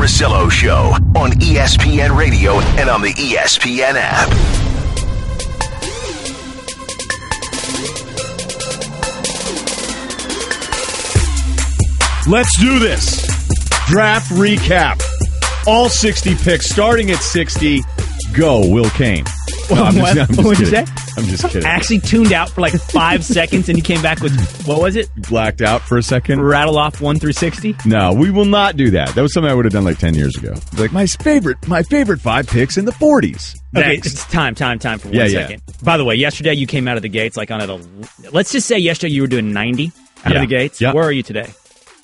Russillo Show on ESPN Radio and on the ESPN app. Let's do this. Draft recap. All 60 picks, starting at 60. Go, Will Cain. What did you say? I'm just kidding. I actually tuned out for like 5 seconds, and you came back with, what was it? Blacked out for a second. Rattle off 1 through 60? No, we will not do that. That was something I would have done like 10 years ago. Like my favorite 5 picks in the 40s. Okay, Next. it's time for 1 second. By the way, yesterday you came out of the gates like let's just say yesterday you were doing 90 out of the gates. Yep. Where are you today?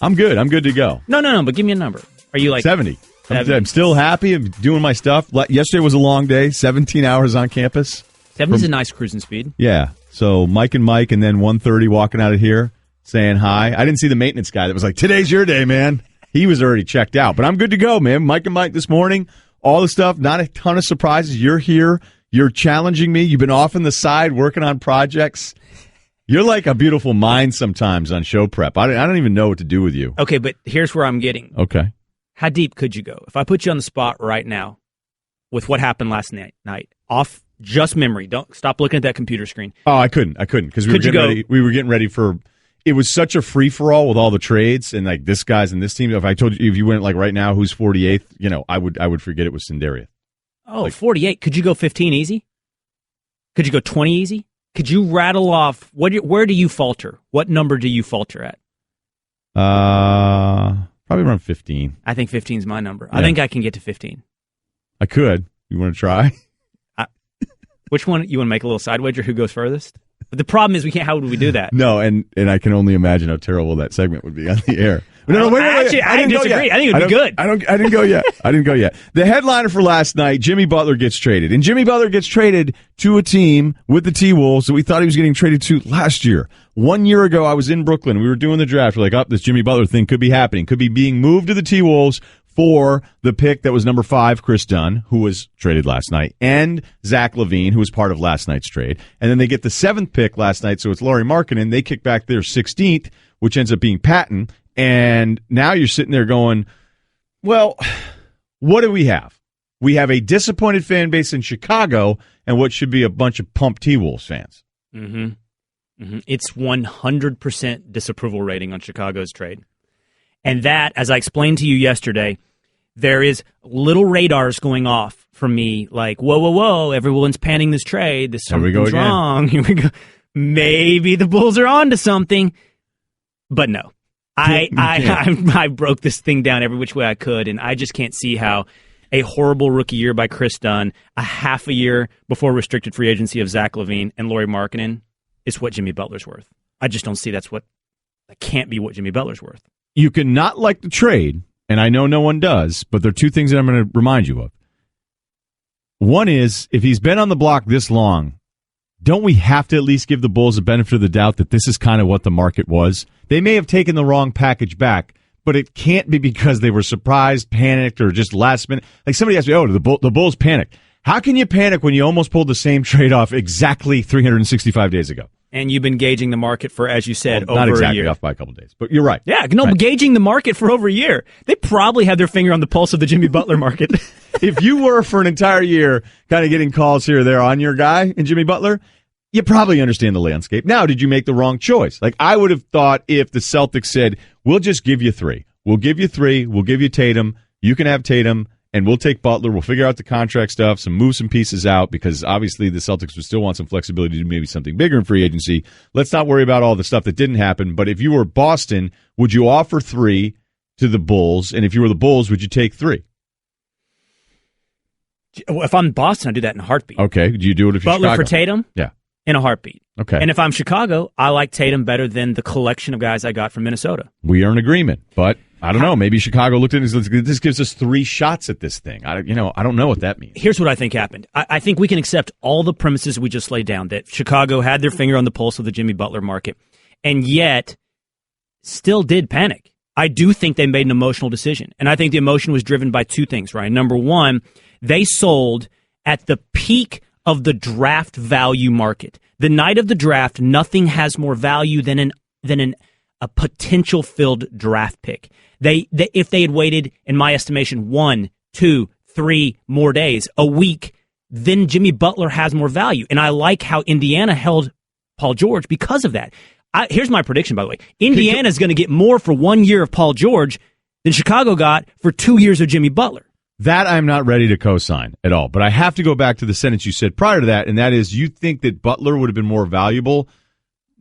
I'm good. I'm good to go. No, but give me a number. Are you like 70? 70? I'm still happy. I'm doing my stuff. Yesterday was a long day, 17 hours on campus. 70 is a nice cruising speed. Yeah. So Mike, and then 1:30 walking out of here saying hi. I didn't see the maintenance guy that was like, today's your day, man. He was already checked out. But I'm good to go, man. Mike and Mike this morning, all the stuff, not a ton of surprises. You're here. You're challenging me. You've been off on the side working on projects. You're like a beautiful mind sometimes on show prep. I don't even know what to do with you. Okay, but here's where I'm getting. Okay. How deep could you go? If I put you on the spot right now with what happened last night, off just memory, don't stop looking at that computer screen. Oh, I couldn't because we were getting ready for. It was such a free for all with all the trades and like this guy's and this team. If I told you if you went like right now, who's 48th? I would forget it was Sindarius. Oh, 48. Could you go 15 easy? Could you go 20 easy? Could you rattle off where do you falter? What number do you falter at? Probably around 15. I think 15 is my number. Yeah. I think I can get to 15. I could. You want to try? Which one? You want to make a little side wager? Who goes furthest? But the problem is how would we do that? No, and I can only imagine how terrible that segment would be on the air. No, wait. Actually, I disagree. I think it would be good. I didn't go yet. The headliner for last night, Jimmy Butler gets traded. And Jimmy Butler gets traded to a team with the T-Wolves that we thought he was getting traded to last year. 1 year ago, I was in Brooklyn. We were doing the draft. We're like, this Jimmy Butler thing could be happening. Could be being moved to the T-Wolves for the pick that was number 5, Chris Dunn, who was traded last night, and Zach LaVine, who was part of last night's trade. And then they get the 7th pick last night, so it's Lauri Markkanen. They kick back their 16th, which ends up being Patton. And now you're sitting there going, well, what do we have? We have a disappointed fan base in Chicago and what should be a bunch of pumped T-Wolves fans. Mm-hmm. It's 100% disapproval rating on Chicago's trade. And that, as I explained to you yesterday, there is little radars going off for me like, whoa, everyone's panning this trade. Something's wrong. Here we go. Maybe the Bulls are on to something. But no. I broke this thing down every which way I could, and I just can't see how a horrible rookie year by Chris Dunn, a half a year before restricted free agency of Zach LaVine and Lauri Markkanen is what Jimmy Butler's worth. I just don't see that can't be what Jimmy Butler's worth. You can not like the trade, and I know no one does, but there are two things that I'm going to remind you of. One is, if he's been on the block this long, don't we have to at least give the Bulls the benefit of the doubt that this is kind of what the market was? They may have taken the wrong package back, but it can't be because they were surprised, panicked, or just last minute. Like somebody asked me, the Bulls panicked. How can you panic when you almost pulled the same trade off exactly 365 days ago? And you've been gauging the market for, as you said, over a year. Not exactly off by a couple of days, but you're right. Yeah, right. Gauging the market for over a year. They probably had their finger on the pulse of the Jimmy Butler market. If you were for an entire year kind of getting calls here or there on your guy in Jimmy Butler, you probably understand the landscape. Now, did you make the wrong choice? Like, I would have thought if the Celtics said, we'll just give you 3. We'll give you 3. We'll give you Tatum. You can have Tatum, and we'll take Butler. We'll figure out the contract stuff, move some pieces out, because obviously the Celtics would still want some flexibility to do maybe something bigger in free agency. Let's not worry about all the stuff that didn't happen. But if you were Boston, would you offer 3 to the Bulls? And if you were the Bulls, would you take 3? If I'm Boston, I'd do that in a heartbeat. Okay. Do you do it if you're Butler Chicago? for Tatum? Yeah. In a heartbeat. Okay. And if I'm Chicago, I like Tatum better than the collection of guys I got from Minnesota. We are in agreement, but I don't know. Maybe Chicago looked at it and said, this gives us 3 shots at this thing. I don't know what that means. Here's what I think happened. I think we can accept all the premises we just laid down, that Chicago had their finger on the pulse of the Jimmy Butler market, and yet still did panic. I do think they made an emotional decision, and I think the emotion was driven by 2 things, right? Number one, they sold at the peak of the draft value market. The night of the draft, nothing has more value than a potential filled draft pick. If they had waited, in my estimation, 1, 2, 3 more days, a week, then Jimmy Butler has more value. And I like how Indiana held Paul George because of that. Here's my prediction, by the way. Indiana's going to get more for 1 year of Paul George than Chicago got for 2 years of Jimmy Butler. That I'm not ready to co-sign at all. But I have to go back to the sentence you said prior to that, and that is you think that Butler would have been more valuable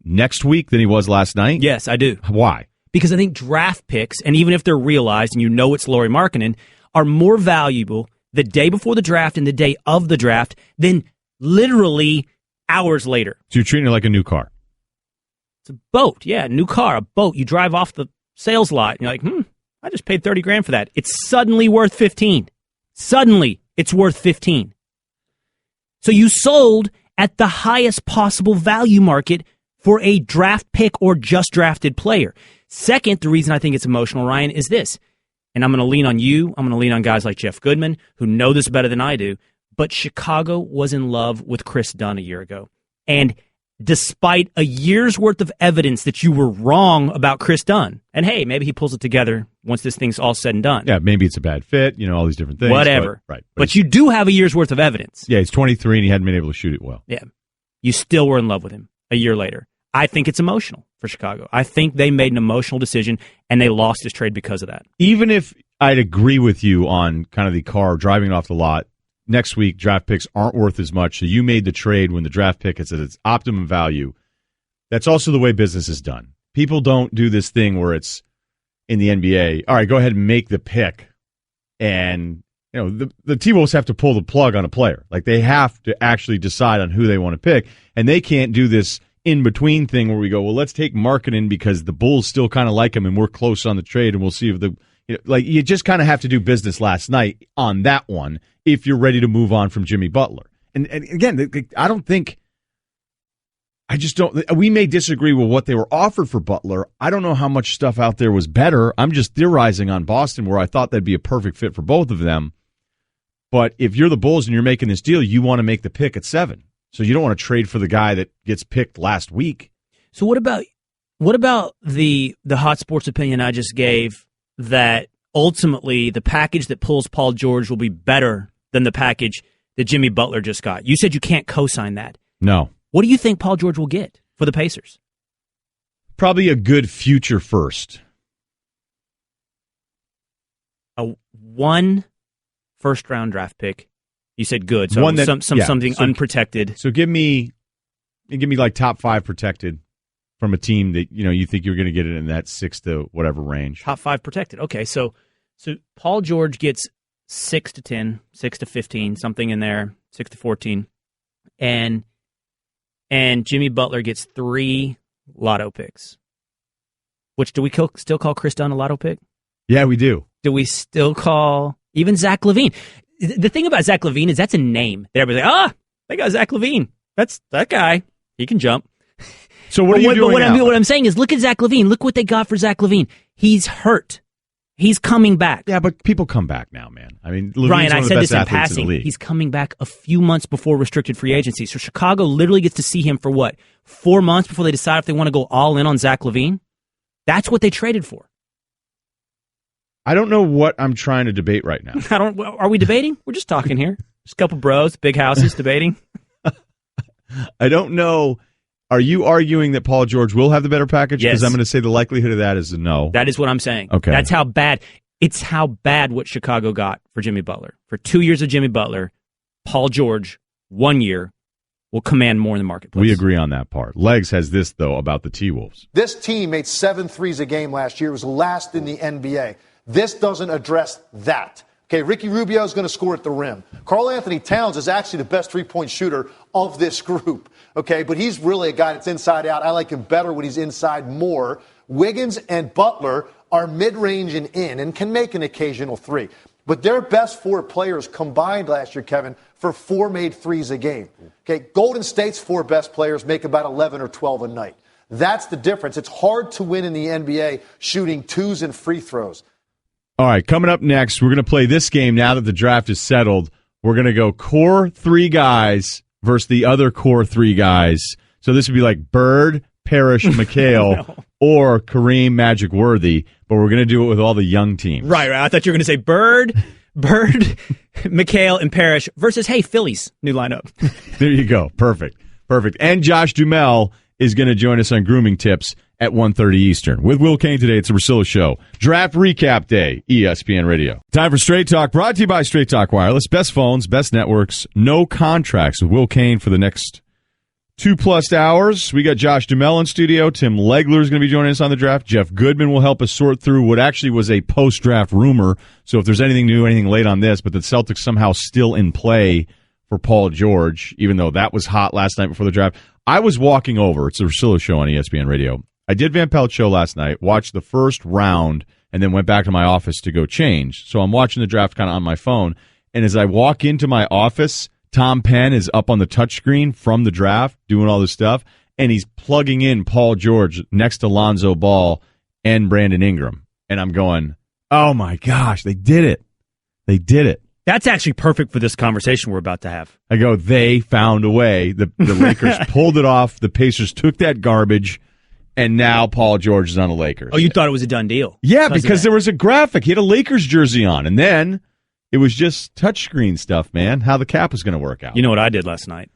next week than he was last night? Yes, I do. Why? Because I think draft picks, and even if they're realized, and you know it's Lauri Markkanen, are more valuable the day before the draft and the day of the draft than literally hours later. So you're treating it like a new car. It's a boat. Yeah, new car, a boat. You drive off the sales lot, and you're like, I just paid $30,000 for that. It's suddenly worth 15. Suddenly, it's worth 15. So you sold at the highest possible value market for a draft pick or just drafted player. Second, the reason I think it's emotional, Ryan, is this. And I'm going to lean on you. I'm going to lean on guys like Jeff Goodman, who know this better than I do. But Chicago was in love with Chris Dunn a year ago. And despite a year's worth of evidence that you were wrong about Chris Dunn, and hey, maybe he pulls it together once this thing's all said and done. Yeah, maybe it's a bad fit, all these different things. Whatever. Right. But you do have a year's worth of evidence. Yeah, he's 23 and he hadn't been able to shoot it well. Yeah. You still were in love with him a year later. I think it's emotional for Chicago. I think they made an emotional decision, and they lost his trade because of that. Even if I'd agree with you on kind of the car driving off the lot, next week draft picks aren't worth as much, so you made the trade when the draft pick is at its optimum value. That's also the way business is done. People don't do this thing where it's in the NBA, all right, go ahead and make the pick, and the T-Wolves have to pull the plug on a player. Like, they have to actually decide on who they want to pick, and they can't do this in-between thing where we go, well, let's take Markkanen because the Bulls still kind of like him and we're close on the trade, and we'll see if you just kind of have to do business last night on that one if you're ready to move on from Jimmy Butler. And again, we may disagree with what they were offered for Butler. I don't know how much stuff out there was better. I'm just theorizing on Boston where I thought that'd be a perfect fit for both of them. But if you're the Bulls and you're making this deal, you want to make the pick at 7. So you don't want to trade for the guy that gets picked last week. So what about the hot sports opinion I just gave that ultimately the package that pulls Paul George will be better than the package that Jimmy Butler just got? You said you can't co-sign that. No. What do you think Paul George will get for the Pacers? Probably a good future first. A 1 first-round draft pick. You said good, so something unprotected. So give me like top 5 protected from a team that you think you're going to get it in that 6 to whatever range. Top 5 protected. Okay, so Paul George gets 6 to 10, 6 to 15, something in there, 6 to 14, and Jimmy Butler gets 3 lotto picks. Which do we still call Chris Dunn a lotto pick? Yeah, we do. Do we still call even Zach LaVine? The thing about Zach LaVine is that's a name that everybody's like, they got Zach LaVine. That's that guy. He can jump. So what are you doing now? What I'm saying is, look at Zach LaVine. Look what they got for Zach LaVine. He's hurt. He's coming back. Yeah, but people come back now, man. I mean, LaVine's Ryan, I said this in passing. He's coming back a few months before restricted free agency. So Chicago literally gets to see him for what? 4 months before they decide if they want to go all in on Zach LaVine? That's what they traded for. I don't know what I'm trying to debate right now. Are we debating? We're just talking here. Just a couple bros, big houses debating. I don't know. Are you arguing that Paul George will have the better package? Yes. Because I'm going to say the likelihood of that is a no. That is what I'm saying. Okay. That's how bad. It's how bad what Chicago got for Jimmy Butler. For 2 years of Jimmy Butler, Paul George, 1 year, will command more in the marketplace. We agree on that part. Legs has this, though, about the T-Wolves. This team made 7 threes a game last year. It was last in the NBA. This doesn't address that. Okay, Ricky Rubio is going to score at the rim. Karl Anthony Towns is actually the best three-point shooter of this group. Okay, but he's really a guy that's inside out. I like him better when he's inside more. Wiggins and Butler are mid-range and in and can make an occasional three. But their best 4 players combined last year, Kevin, for 4 made threes a game. Okay, Golden State's 4 best players make about 11 or 12 a night. That's the difference. It's hard to win in the NBA shooting 2s and free throws. All right, coming up next, we're going to play this game now that the draft is settled. We're going to go core 3 guys versus the other core 3 guys. So this would be like Bird, Parrish, McHale, or Kareem Magic Worthy, but we're going to do it with all the young teams. Right. I thought you were going to say Bird, McHale, and Parrish versus, hey, Phillies, new lineup. There you go. Perfect. And Josh Duhamel is going to join us on Grooming Tips at 1:30 Eastern. With Will Cain today, it's a Russillo Show. Draft Recap Day, ESPN Radio. Time for Straight Talk, brought to you by Straight Talk Wireless. Best phones, best networks, no contracts with Will Cain for the next 2+ hours. We got Josh Duhamel in studio. Tim Legler is going to be joining us on the draft. Jeff Goodman will help us sort through what actually was a post-draft rumor. So if there's anything new, anything late on this, but the Celtics somehow still in play for Paul George, even though that was hot last night before the draft. I was walking over. It's a Russillo Show on ESPN Radio. I did Van Pelt's show last night, watched the first round, and then went back to my office to go change. So I'm watching the draft kind of on my phone. And as I walk into my office, Tom Penn is up on the touchscreen from the draft doing all this stuff, and he's plugging in Paul George next to Lonzo Ball and Brandon Ingram. And I'm going, oh, my gosh, they did it. They did it. That's actually perfect for this conversation we're about to have. I go, they found a way. The Lakers pulled it off. The Pacers took that garbage, and now Paul George is on the Lakers. Oh, you thought it was a done deal? Yeah, because there was a graphic. He had a Lakers jersey on, and then it was just touchscreen stuff, man, how the cap was going to work out. You know what I did last night?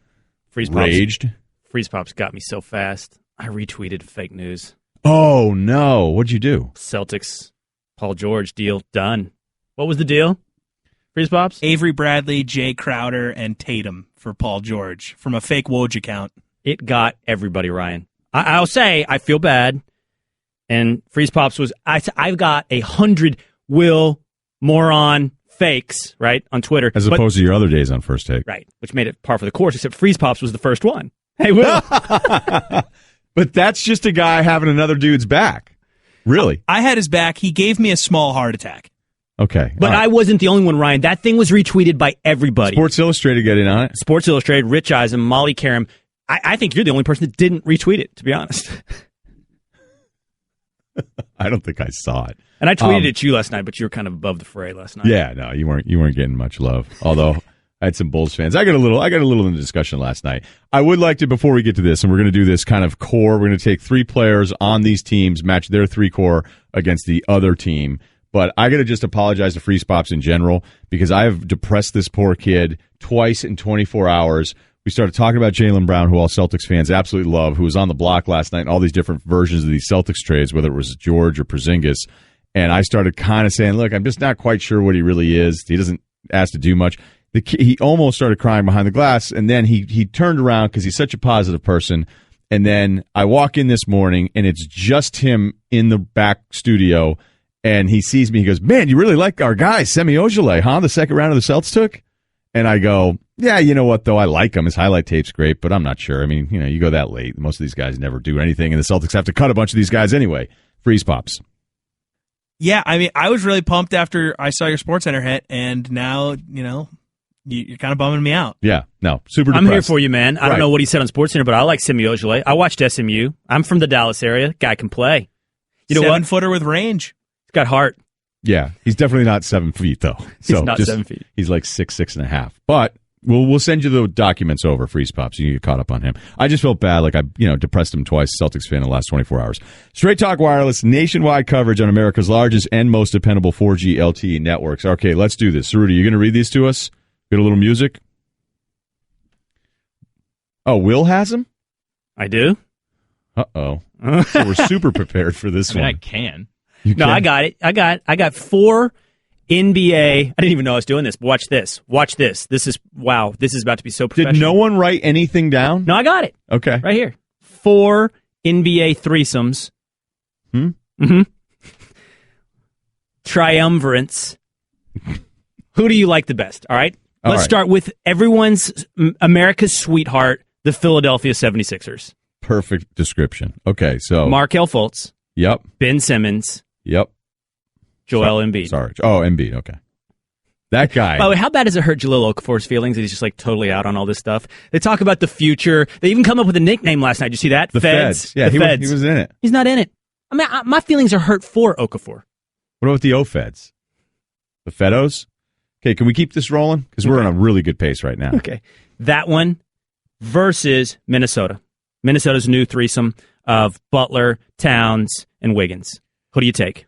Freeze Pops. Raged. Freeze Pops got me so fast. I retweeted fake news. Oh, no. What'd you do? Celtics, Paul George deal done. What was the deal? Freeze Pops? Avery Bradley, Jay Crowder, and Tatum for Paul George from a fake Woj account. It got everybody, Ryan. I'll say I feel bad. And Freeze Pops was, I've got 100 Will moron fakes, right, on Twitter. As opposed to your other days on First Take. Right, which made it par for the course, except Freeze Pops was the first one. Hey, Will. But that's just a guy having another dude's back. Really? I had his back. He gave me a small heart attack. Okay. But I wasn't the only one, Ryan. That thing was retweeted by everybody. Sports Illustrated getting on it. Sports Illustrated, Rich Eisen, Molly Karam. I think you're the only person that didn't retweet it, to be honest. I don't think I saw it. And I tweeted it to you last night, but you were kind of above the fray last night. Yeah, no, you weren't getting much love. Although I had some Bulls fans. I got a little in the discussion last night. I would like to, before we get to this, and we're going to do this kind of core, we're going to take 3 players on these teams, match their 3 core against the other team. But I got to just apologize to Freeze Pops in general because I have depressed this poor kid twice in 24 hours. We started talking about Jaylen Brown, who all Celtics fans absolutely love, who was on the block last night, and all these different versions of these Celtics trades, whether it was George or Porzingis. And I started kind of saying, look, I'm just not quite sure what he really is. He doesn't ask to do much. He almost started crying behind the glass, and then he turned around because he's such a positive person. And then I walk in this morning, and it's just him in the back studio. And he sees me. He goes, man, you really like our guy, Semi Ojeleye, huh? The second round of the Celtics took? And I go, yeah, you know what, though? I like him. His highlight tape's great, but I'm not sure. I mean, you go that late. Most of these guys never do anything, and the Celtics have to cut a bunch of these guys anyway. Freeze Pops. Yeah, I mean, I was really pumped after I saw your SportsCenter hit, and now, you're kind of bumming me out. Yeah, no, super depressed. I'm here for you, man. I don't know what he said on SportsCenter, but I like Semi Ojeleye. I watched SMU. I'm from the Dallas area. Guy can play. You know what? 7-footer with range. Got heart. Yeah, he's definitely not 7 feet though. So he's not 7 feet. He's like 6.5. But we'll send you the documents over, Freeze Pops. You can get caught up on him. I just felt bad, like I depressed him twice. Celtics fan in the last 24 hours. Straight Talk Wireless, nationwide coverage on America's largest and most dependable 4G LTE networks. Okay, let's do this. Rudy, you going to read these to us? Get a little music. Oh, Will has them? I do. Uh-oh. So we're super prepared for this one. I can. No, I got it. I got 4 NBA. I didn't even know I was doing this, but watch this. Watch this. This is, wow, this is about to be so professional. Did no one write anything down? No, I got it. Okay. Right here. 4 NBA threesomes. Mm-hmm. Triumvirates. Who do you like the best? All right. Let's start with America's sweetheart, the Philadelphia 76ers. Perfect description. Okay, so Markelle Fultz. Yep. Ben Simmons. Yep. Joel Embiid. Sorry. Oh, Embiid. Okay. That guy. By the way, how bad does it hurt Jahlil Okafor's feelings that he's just like totally out on all this stuff? They talk about the future. They even come up with a nickname last night. Did you see that? The Feds. Yeah, he was in it. He's not in it. I mean, my feelings are hurt for Okafor. What about the O-Feds? The Fedos? Okay, can we keep this rolling? Because we're on a really good pace right now. Okay. That one versus Minnesota. Minnesota's new threesome. of Butler, Towns, and Wiggins. Who do you take?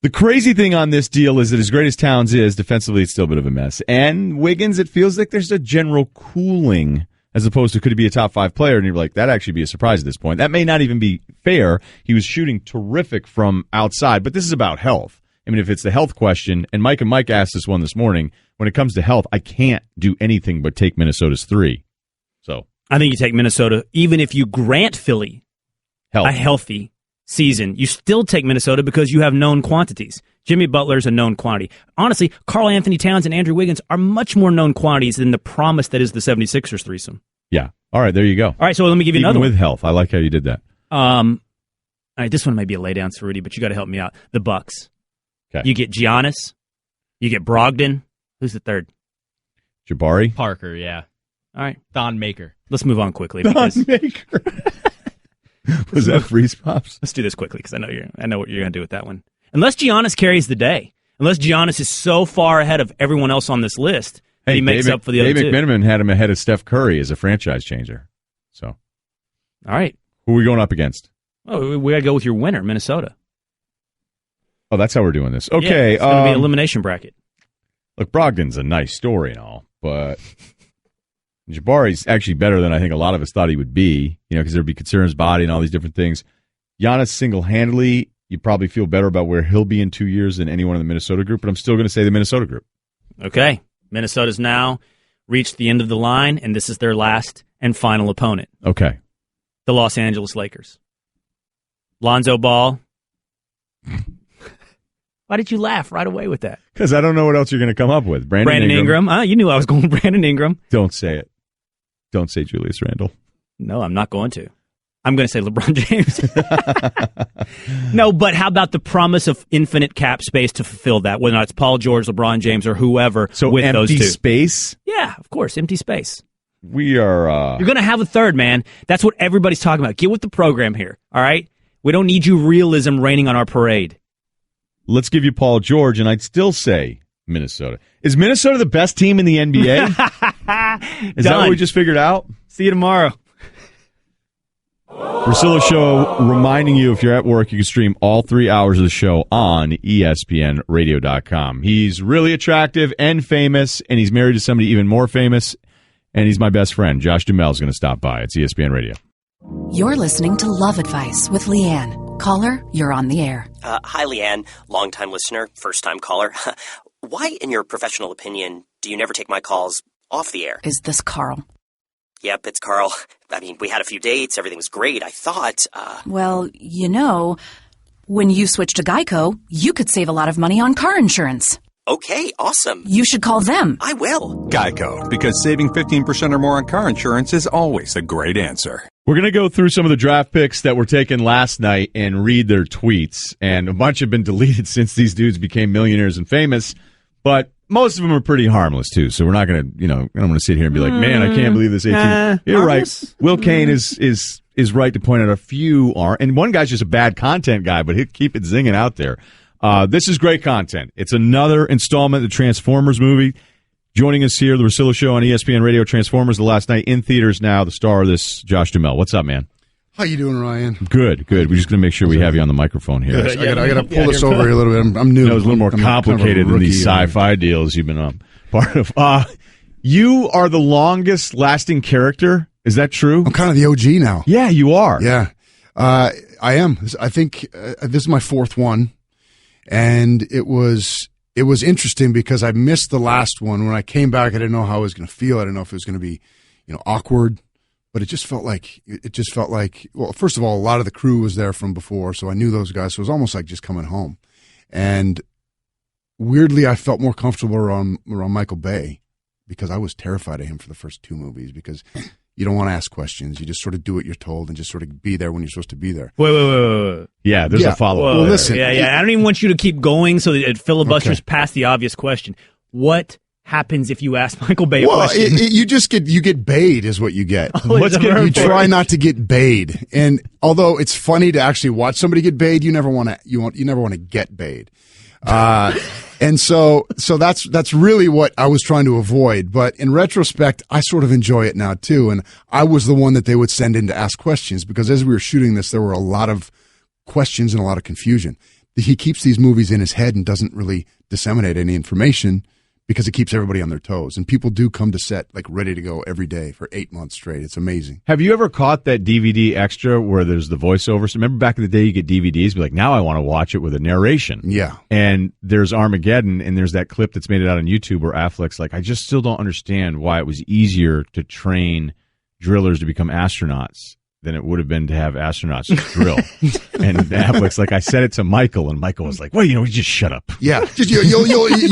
The crazy thing on this deal is that as great as Towns is, defensively it's still a bit of a mess. And Wiggins, it feels like there's a general cooling as opposed to could he be a top 5 player? And you're like, that'd actually be a surprise at this point. That may not even be fair. He was shooting terrific from outside, but this is about health. I mean, if it's the health question, and Mike asked this one this morning, when it comes to health, I can't do anything but take Minnesota's 3. So I think you take Minnesota, even if you grant Philly a healthy season, you still take Minnesota because you have known quantities. Jimmy Butler's a known quantity. Honestly, Karl Anthony Towns and Andrew Wiggins are much more known quantities than the promise that is the 76ers threesome. Yeah. All right, there you go. All right, so let me give you Even another with one. health. I like how you did that. All right, this one may be a lay down, Rudy, but you got to help me out. The Bucks. Okay. You get Giannis. You get Brogdon. Who's the third? Jabari? Parker, yeah. All right. Don Maker. Let's move on quickly. Don Because Maker. Was that freeze pops? let's do this quickly because I know what you're going to do with that one. Unless Giannis carries the day. Unless Giannis is so far ahead of everyone else on this list that he makes up for the other two. Dave McMenamin had him ahead of Steph Curry as a franchise changer. So, All right. who are we going up against? Oh, we got to go with your winner, Minnesota. Oh, that's how we're doing this. Yeah, Okay. it's going to be an elimination bracket. Look, Brogdon's a nice story and all, but Jabari's actually better than I think a lot of us thought he would be, because there'd be concerns, body, and all these different things. Giannis single-handedly, you probably feel better about where he'll be in 2 years than anyone in the Minnesota group, but I'm still going to say the Minnesota group. Okay. Minnesota's now reached the end of the line, and this is their last and final opponent. Okay. The Los Angeles Lakers. Lonzo Ball. Why did you laugh right away with that? Because I don't know what else you're going to come up with. Brandon Ingram. You knew I was going with Brandon Ingram. Don't say it. Don't say Julius Randle. No, I'm not going to. I'm going to say LeBron James. No, but how about the promise of infinite cap space to fulfill that, whether or not it's Paul George, LeBron James, or whoever So with empty those two. space? Yeah, of course, empty space. We are... You're going to have a third, man. That's what everybody's talking about. Get with the program here, all right? We don't need you realism raining on our parade. Let's give you Paul George, and I'd still say Minnesota. Is Minnesota the best team in the NBA? Is that what we just figured out? See you tomorrow. Russillo Show reminding you, if you're at work, you can stream all 3 hours of the show on ESPNradio.com. He's really attractive and famous, and he's married to somebody even more famous, and he's my best friend. Josh Duhamel is going to stop by. It's ESPN Radio. You're listening to Love Advice with Leanne. Caller, you're on the air. Hi, Leanne. Longtime listener, first-time caller. Why, in your professional opinion, do you never take my calls off the air? Is this Carl? Yep, it's Carl. I mean, we had a few dates. Everything was great. I thought, Well, when you switch to Geico, you could save a lot of money on car insurance. Okay, awesome. You should call them. I will. Geico, because saving 15% or more on car insurance is always a great answer. We're going to go through some of the draft picks that were taken last night and read their tweets. And a bunch have been deleted since these dudes became millionaires and famous. But most of them are pretty harmless, too. So we're not going to, I don't want to sit here and be like, man, I can't believe this 18. You're harmless? right. Will Cain is right to point out a few are. And one guy's just a bad content guy, but he'll keep it zinging out there. This is great content. It's another installment of the Transformers movie. Joining us here, the Russillo Show on ESPN Radio. Transformers the last night in theaters now. The star of this, Josh Duhamel. What's up, man? How you doing, Ryan? Good. We're just going to make sure we have you on the microphone here. I got to pull this over here a little bit. I'm new. It was a little more I'm complicated kind of a than these rookie, sci-fi deals you've been part of. You are the longest lasting character. Is that true? I'm kind of the OG now. Yeah, you are. Yeah, I am. I think this is my fourth one, and it was interesting because I missed the last one. When I came back, I didn't know how I was going to feel. I didn't know if it was going to be, awkward. But it just felt like, well, first of all, a lot of the crew was there from before, so I knew those guys. So it was almost like just coming home. And weirdly, I felt more comfortable around Michael Bay because I was terrified of him for the first two movies because you don't want to ask questions. You just sort of do what you're told and just sort of be there when you're supposed to be there. Wait. Yeah, there's a follow-up. Well, listen. Yeah. I don't even want you to keep going so that it filibusters past the obvious question. What happens if you ask Michael Bay a Well, question. you get bayed is what you get. You try not to get bayed. And although it's funny to actually watch somebody get bayed, you never want to get bayed. And so that's really what I was trying to avoid. But in retrospect, I sort of enjoy it now too. And I was the one that they would send in to ask questions, because as we were shooting this, there were a lot of questions and a lot of confusion. He keeps these movies in his head and doesn't really disseminate any information, because it keeps everybody on their toes. And people do come to set like ready to go every day for 8 months straight. It's amazing. Have you ever caught that DVD extra where there's the voiceover? So remember back in the day, you get DVDs, be like, now I want to watch it with a narration. Yeah. And there's Armageddon, and there's that clip that's made it out on YouTube where Affleck's like, I just still don't understand why it was easier to train drillers to become astronauts than it would have been to have astronauts drill. And Affleck's like, I said it to Michael, and Michael was like, well, you just shut up. Yeah, just you'll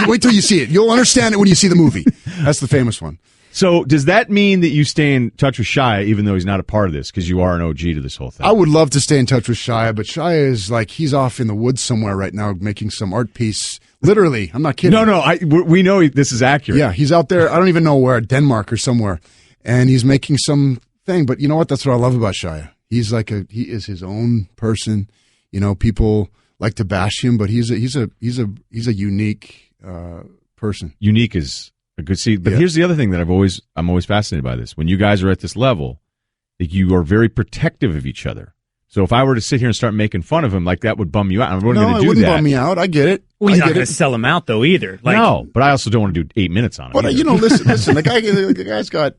wait till you see it. You'll understand it when you see the movie. That's the famous one. So does that mean that you stay in touch with Shia, even though he's not a part of this, because you are an OG to this whole thing? I would love to stay in touch with Shia, but Shia is like, he's off in the woods somewhere right now making some art piece. Literally, I'm not kidding. No, we know this is accurate. Yeah, he's out there, I don't even know where, Denmark or somewhere, and he's making some thing. But you know what? That's what I love about Shia. He is his own person. You know, people like to bash him, but he's a unique person. Unique is a good seed. But here's the other thing that I'm always fascinated by this. When you guys are at this level, that you are very protective of each other. So if I were to sit here and start making fun of him, like that would bum you out. I wouldn't it wouldn't bum me out. I get it. Well, he's not going to sell him out though either. Like, no, but I also don't want to do 8 minutes on him. But either. Listen. The guy's got.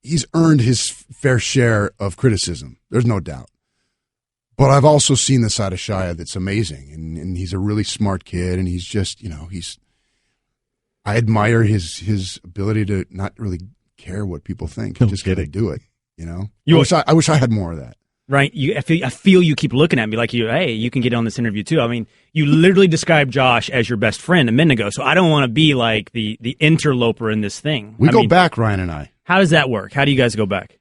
He's earned his fair share of criticism. There's no doubt. But I've also seen the side of Shia that's amazing, and he's a really smart kid, and he's just, I admire his ability to not really care what people think. Just got to do it. I wish I had more of that. Right. I feel you keep looking at me like hey, you can get on this interview too. I mean, you literally described Josh as your best friend a minute ago, so I don't want to be like the interloper in this thing. We go back, Ryan and I. How does that work? How do you guys go back?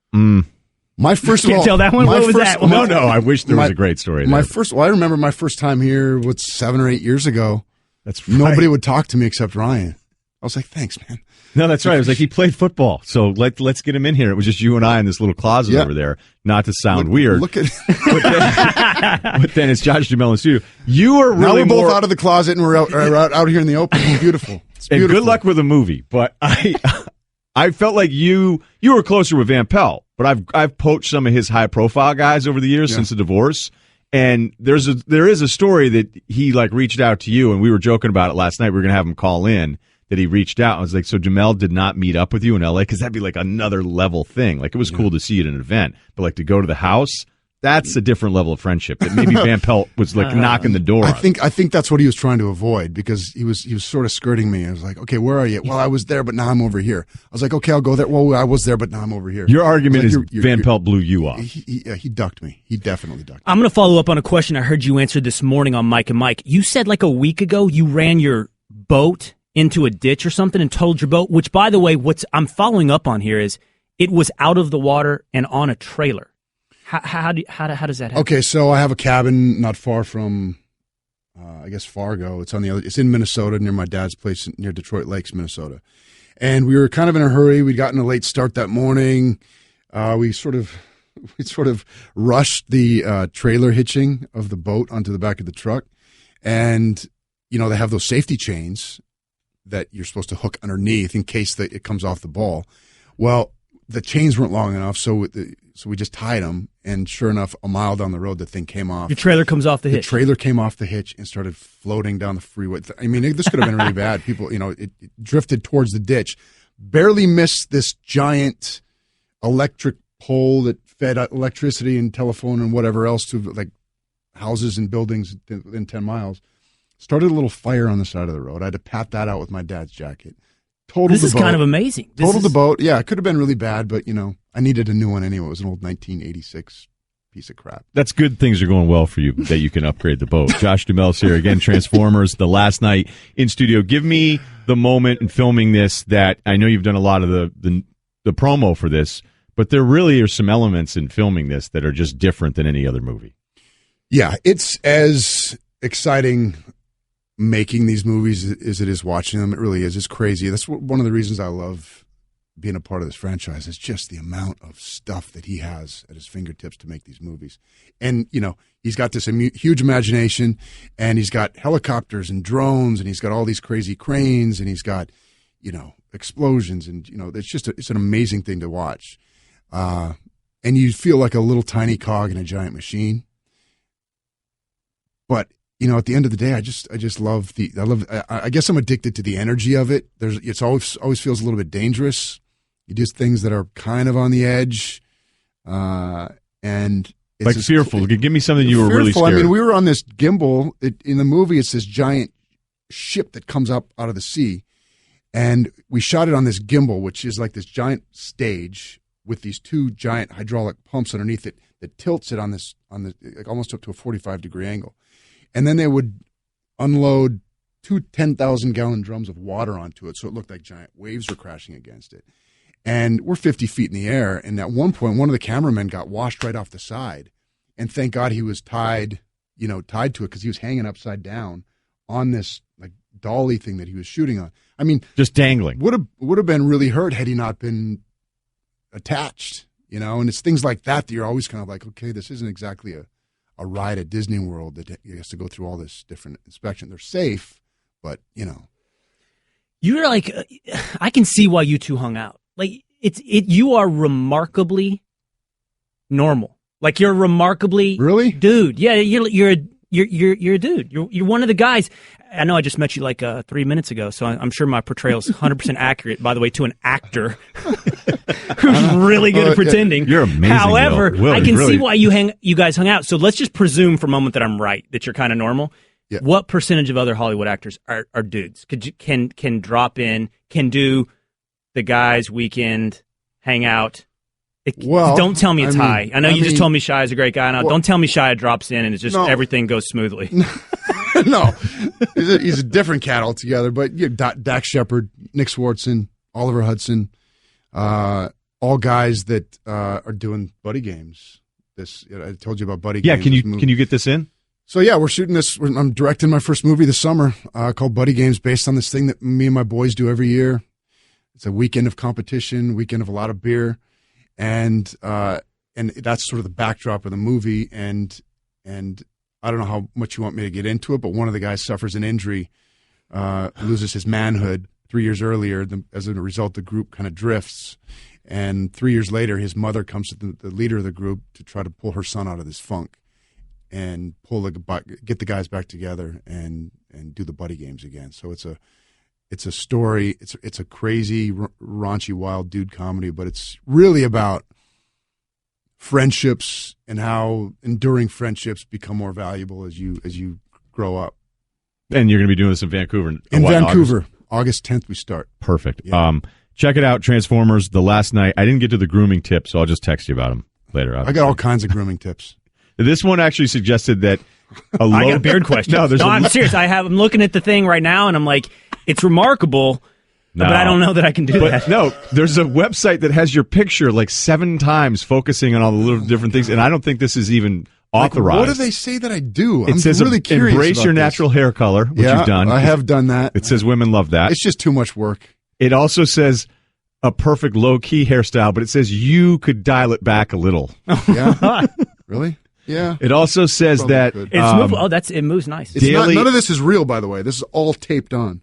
My first Can't tell that one? What was that one? No, I wish there was a great story there. I remember my first time here, 7 or 8 years ago. That's right. Nobody would talk to me except Ryan. I was like, thanks, man. No, that's right. It was like he played football, so let's get him in here. It was just you and I in this little closet over there. Not to sound weird. Look at. But then it's Josh Duhamel in the studio. You are really now we're both out of the closet and we're out here in the open. It's beautiful. It's beautiful. And good luck with the movie. But I felt like you were closer with Van Pelt, but I've poached some of his high profile guys over the years since the divorce. And there is a story that he reached out to you, and we were joking about it last night. We were going to have him call in. That he reached out. I was like, so Jamel did not meet up with you in L.A.? Because that'd be like another level thing. Like, it was cool to see you at an event, but like to go to the house, that's a different level of friendship. That maybe Van Pelt was like knocking the door. I think that's what he was trying to avoid, because he was sort of skirting me. I was like, okay, where are you? Well, I was there, but now I'm over here. I was like, okay, I'll go there. Well, I was there, but now I'm over here. Your argument is Van Pelt blew you off. He ducked me. He definitely ducked me. I'm going to follow up on a question I heard you answer this morning on Mike and Mike. You said like a week ago you ran your boat into a ditch or something and totaled your boat, which, by the way, what I'm following up on here is it was out of the water and on a trailer. How does that happen? Okay, so I have a cabin not far from, I guess, Fargo. It's in Minnesota, near my dad's place near Detroit Lakes, Minnesota. And we were kind of in a hurry. We'd gotten a late start that morning. We sort of rushed the trailer hitching of the boat onto the back of the truck. And, they have those safety chains that you're supposed to hook underneath in case it comes off the ball. Well, the chains weren't long enough, so we just tied them, and sure enough, a mile down the road, the thing came off. Your trailer comes off the hitch. The trailer came off the hitch and started floating down the freeway. I mean, this could have been really bad. People, it drifted towards the ditch, barely missed this giant electric pole that fed electricity and telephone and whatever else to like houses and buildings within 10 miles. Started a little fire on the side of the road. I had to pat that out with my dad's jacket. This is kind of amazing. Totaled the boat. Yeah, it could have been really bad, but, I needed a new one anyway. It was an old 1986 piece of crap. That's good. Things are going well for you that you can upgrade the boat. Josh Duhamel's here again, Transformers, the last night in studio. Give me the moment in filming this that I know you've done a lot of the promo for this, but there really are some elements in filming this that are just different than any other movie. Yeah, it's as exciting making these movies as it is watching them. It really is. It's crazy. That's one of the reasons I love being a part of this franchise. It's just the amount of stuff that he has at his fingertips to make these movies. And, he's got this huge imagination, and he's got helicopters and drones, and he's got all these crazy cranes, and he's got, explosions. And, it's an amazing thing to watch. And you feel like a little tiny cog in a giant machine. But, at the end of the day, I just love I guess I'm addicted to the energy of it. It's always feels a little bit dangerous. You do things that are kind of on the edge, and it's like fearful. Give me something you were really scared. I mean, we were on this gimbal. In the movie, it's this giant ship that comes up out of the sea, and we shot it on this gimbal, which is like this giant stage with these two giant hydraulic pumps underneath it that tilts it on the like almost up to a 45-degree angle, and then they would unload two 10,000-gallon drums of water onto it, so it looked like giant waves were crashing against it. And we're 50 feet in the air, and at one point, one of the cameramen got washed right off the side, and thank God he was tied to it because he was hanging upside down on this like dolly thing that he was shooting on. I mean, just dangling. Would have been really hurt had he not been attached, And it's things like that you're always kind of like, okay, this isn't exactly a ride at Disney World that he has to go through all this different inspection. They're safe, but You're like, I can see why you two hung out. Like you are remarkably normal. Like you're remarkably really, dude. Yeah, you're a dude. You're one of the guys. I know I just met you like 3 minutes ago, so I'm sure my portrayal is 100% accurate. By the way, to an actor who's really good at pretending. You're amazing. However, Will, I can really see why you guys hung out. So let's just presume for a moment that I'm right, that you're kind of normal. Yeah. What percentage of other Hollywood actors are dudes? Can drop in, can do the guys' weekend hangout? Don't tell me it's high. I know you just told me Shia is a great guy. Now, don't tell me Shia drops in and it's just everything goes smoothly. No, he's a different cat altogether. But Dax Shepard, Nick Swartzen, Oliver Hudson, all guys that are doing buddy games. I told you about buddy games. Yeah, can you get this in? So yeah, we're shooting this. I'm directing my first movie this summer called Buddy Games, based on this thing that me and my boys do every year. It's a weekend of competition, weekend of a lot of beer, and that's sort of the backdrop of the movie. And I don't know how much you want me to get into it, but one of the guys suffers an injury, loses his manhood 3 years earlier. As a result, the group kind of drifts. And 3 years later, his mother comes to the leader of the group to try to pull her son out of this funk and get the guys back together and do the buddy games again. So it's a story. It's a crazy, raunchy, wild dude comedy, but it's really about friendships and how enduring friendships become more valuable as you grow up. And you're going to be doing this in Vancouver. Vancouver, August 10th we start. Perfect. Yeah. Check it out, Transformers. The last night, I didn't get to the grooming tip, so I'll just text you about them later. I got all kinds of grooming tips. This one actually suggested that I got a beard question. I'm serious. I'm looking at the thing right now, and I'm like, it's remarkable, but I don't know that I can do that. No, there's a website that has your picture like 7 times focusing on all the little different things, and I don't think this is even authorized. What do they say that I do? It says really curious embrace your natural hair color, which you've done. I have done that. It says women love that. It's just too much work. It also says a perfect low-key hairstyle, but it says you could dial it back a little. Yeah? Really? Yeah. It also says that it moves nice. None of this is real, by the way. This is all taped on.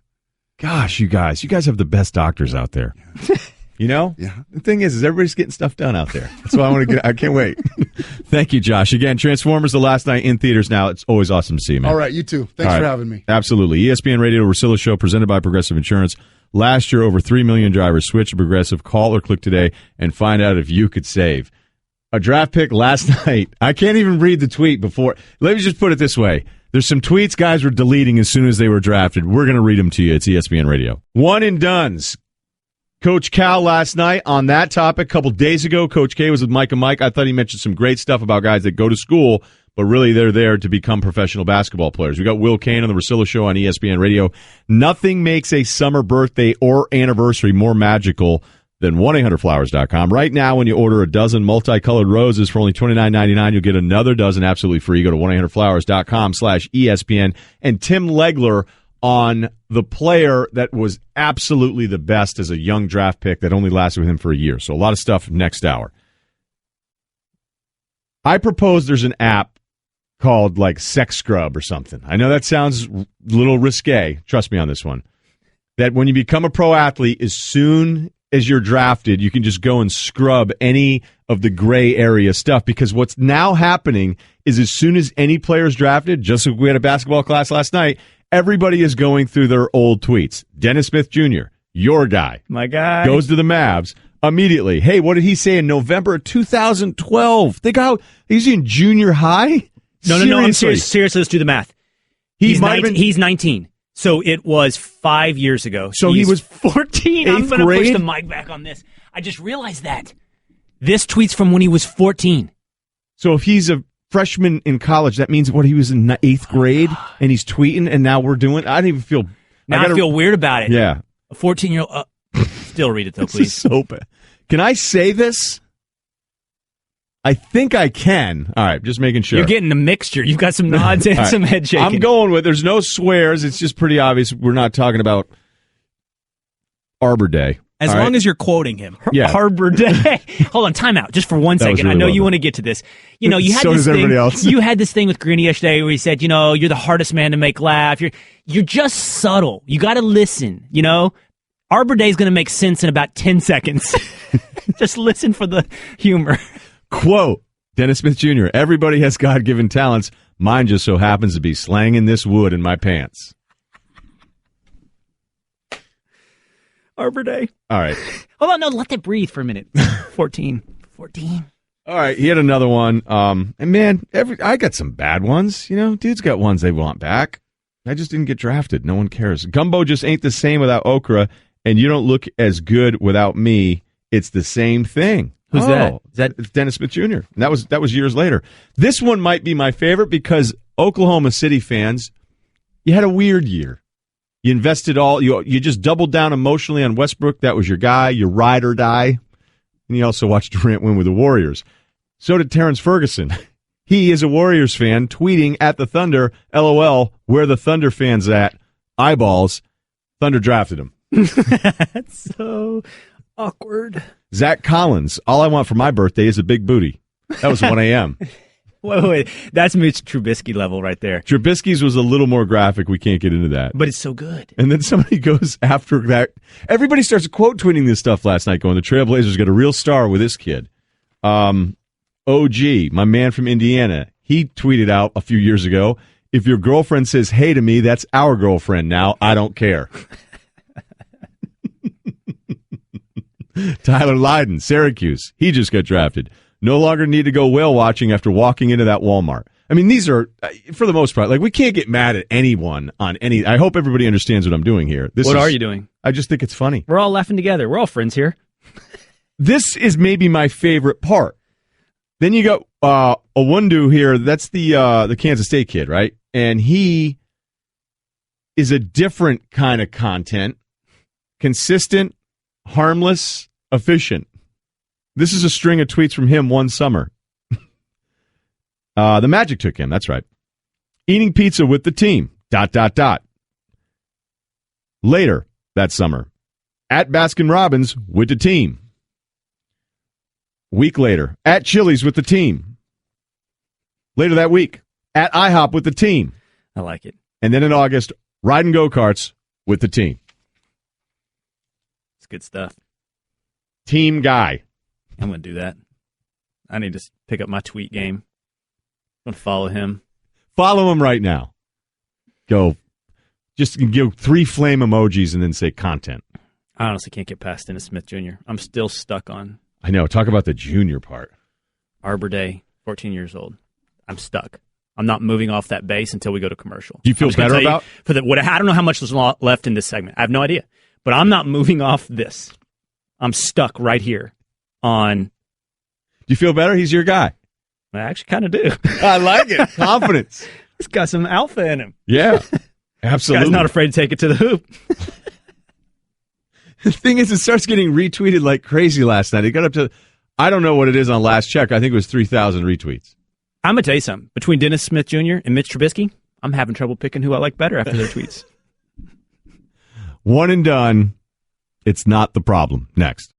Gosh, you guys have the best doctors out there. Yeah. The thing is everybody's getting stuff done out there. That's why I can't wait. Thank you, Josh. Again, Transformers the last night in theaters now. It's always awesome to see you, man. All right, you too. Thanks for having me. Absolutely. ESPN Radio Russillo Show presented by Progressive Insurance. Last year, over 3 million drivers switched to Progressive. Call or click today and find out if you could save. A draft pick last night. I can't even read the tweet before. Let me just put it this way. There's some tweets guys were deleting as soon as they were drafted. We're going to read them to you. It's ESPN Radio. One and dones. Coach Cal last night on that topic. A couple days ago, Coach K was with Mike and Mike. I thought he mentioned some great stuff about guys that go to school, but really they're there to become professional basketball players. We got Will Cain on the Russillo Show on ESPN Radio. Nothing makes a summer birthday or anniversary more magical than 1-800-Flowers.com. Right now, when you order a dozen multicolored roses for only $29.99, you'll get another dozen absolutely free. Go to 1-800-Flowers.com/ESPN. And Tim Legler on the player that was absolutely the best as a young draft pick that only lasted with him for a year. So a lot of stuff next hour. I propose there's an app called like Sex Scrub or something. I know that sounds a little risque. Trust me on this one. That when you become a pro athlete, as soon as you're drafted, you can just go and scrub any of the gray area stuff, because what's now happening is as soon as any player is drafted, just like we had a basketball class last night, everybody is going through their old tweets. Dennis Smith Jr., your guy. My guy. Goes to the Mavs immediately. Hey, what did he say in November of 2012? Think how he's in junior high? No, I'm serious. Seriously, let's do the math. He's 19. So it was 5 years ago. So he was 14. I'm going to push the mic back on this. I just realized that. This tweet's from when he was 14. So if he's a freshman in college, that means he was in 8th grade, and he's tweeting, and now we're doing. I don't even feel. Now I feel weird about it. Yeah, a 14-year-old. Still read it though, please. This is so bad. Can I say this? I think I can. All right, just making sure. You're getting a mixture. You've got some nods and some head shaking. I'm going with. There's no swears. It's just pretty obvious. We're not talking about Arbor Day. As long as you're quoting him. Yeah. Arbor Day. Hold on, time out. Just for 1 second. Really I know you want to get to this. You know, you had so this does everybody else. You had this thing with Greeny yesterday where he said, you're the hardest man to make laugh. You're just subtle. You got to listen, Arbor Day is going to make sense in about 10 seconds. Just listen for the humor. Quote, Dennis Smith Jr., everybody has God-given talents. Mine just so happens to be slanging this wood in my pants. Arbor Day. All right. Hold on, no, let that breathe for a minute. 14. All right, he had another one. And man, I got some bad ones. Dude's got ones they want back. I just didn't get drafted. No one cares. Gumbo just ain't the same without okra, and you don't look as good without me. It's the same thing. Who's that? It's Dennis Smith Jr. And that was years later. This one might be my favorite because Oklahoma City fans, you had a weird year. You invested you just doubled down emotionally on Westbrook. That was your guy, your ride or die. And you also watched Durant win with the Warriors. So did Terrence Ferguson. He is a Warriors fan, tweeting at the Thunder, LOL, where the Thunder fans at? Eyeballs. Thunder drafted him. That's so awkward. Zach Collins, all I want for my birthday is a big booty. That was 1 a.m. Wait. That's Mitch Trubisky level right there. Trubisky's was a little more graphic. We can't get into that. But it's so good. And then somebody goes after that. Everybody starts quote tweeting this stuff last night, going, the Trailblazers got a real star with this kid. OG, my man from Indiana, he tweeted out a few years ago, if your girlfriend says hey to me, that's our girlfriend now. I don't care. Tyler Lydon, Syracuse, he just got drafted. No longer need to go whale watching after walking into that Walmart. I mean, these are, for the most part, we can't get mad at anyone on any. I hope everybody understands what I'm doing here. What are you doing? I just think it's funny. We're all laughing together. We're all friends here. This is maybe my favorite part. Then you got Owundu here. That's the Kansas State kid, right? And he is a different kind of content. Consistent, harmless, efficient. This is a string of tweets from him one summer. The Magic took him, that's right. Eating pizza with the team, ... Later that summer, at Baskin-Robbins with the team. Week later, at Chili's with the team. Later that week, at IHOP with the team. I like it. And then in August, riding go-karts with the team. It's good stuff. Team guy. I'm going to do that. I need to pick up my tweet game. I'm going to follow him. Follow him right now. Go. Just give 3 flame emojis and then say content. I honestly can't get past Dennis Smith Jr. I'm still stuck on. I know. Talk about the junior part. Arbor Day, 14 years old. I'm stuck. I'm not moving off that base until we go to commercial. Do you feel better about? I don't know how much is left in this segment. I have no idea. But I'm not moving off this. I'm stuck right here on. Do you feel better? He's your guy. I actually kind of do. I like it. Confidence. He's got some alpha in him. Yeah, absolutely. This guy's not afraid to take it to the hoop. The thing is, it starts getting retweeted like crazy last night. It got up to, I don't know what it is on last check. I think it was 3,000 retweets. I'm going to tell you something. Between Dennis Smith Jr. and Mitch Trubisky, I'm having trouble picking who I like better after their tweets. One and done. It's not the problem. Next.